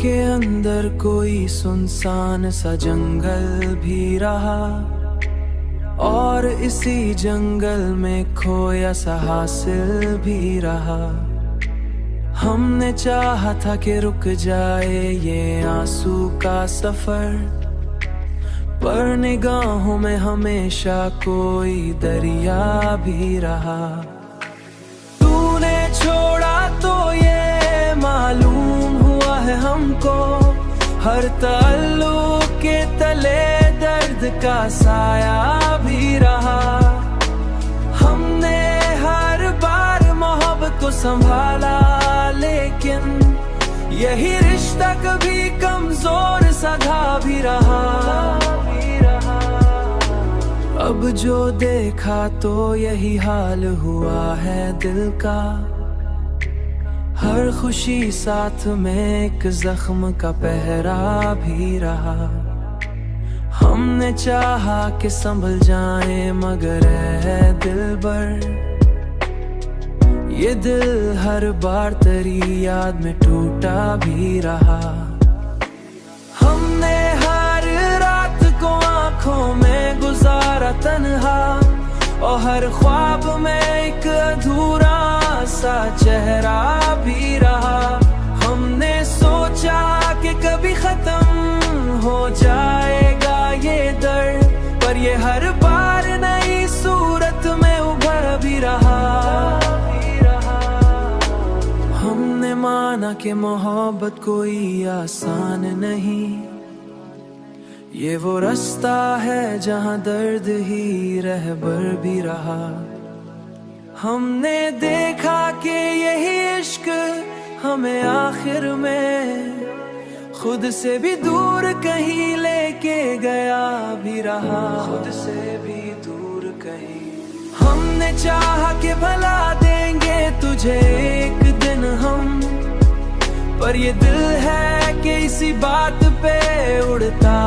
के अंदर कोई सुनसान सा जंगल भी रहा, और इसी जंगल में खोया सा हासिल भी रहा। हमने चाहा था कि रुक जाए ये आंसू का सफर, पर निगाहों में हमेशा कोई दरिया भी रहा। तूने छोड़ा तो ये मालूम हुआ है हमको, हर ताल्लुक के तले दर्द का साया भी रहा। हमने हर बार मोहब्बत को संभाला, लेकिन यही रिश्ता कभी कमजोर सधा भी रहा। अब जो देखा तो यही हाल हुआ है दिल का, हर खुशी साथ में एक जख्म का पहरा भी रहा। हमने चाहा कि संभल जाए, मगर है दिलबर, ये दिल हर बार तेरी याद में टूटा भी रहा। हमने हर रात को आंखों में गुजारा तन्हा, और हर ख्वाब में एक अधूरा सा चेहरा भी रहा। हमने सोचा कि कभी खत्म हो जाएगा ये दर्द, पर ये हर बार नई सूरत में उभर भी रहा। हमने माना कि मोहब्बत कोई आसान नहीं, ये वो रास्ता है जहां दर्द ही रहबर भी रहा। हमने देखा कि यही इश्क हमें आखिर में खुद से भी दूर कहीं लेके गया भी रहा। खुद से भी दूर कहीं हमने चाहा कि भला देंगे तुझे एक दिन हम, पर ये दिल है कि इसी बात पे उड़ता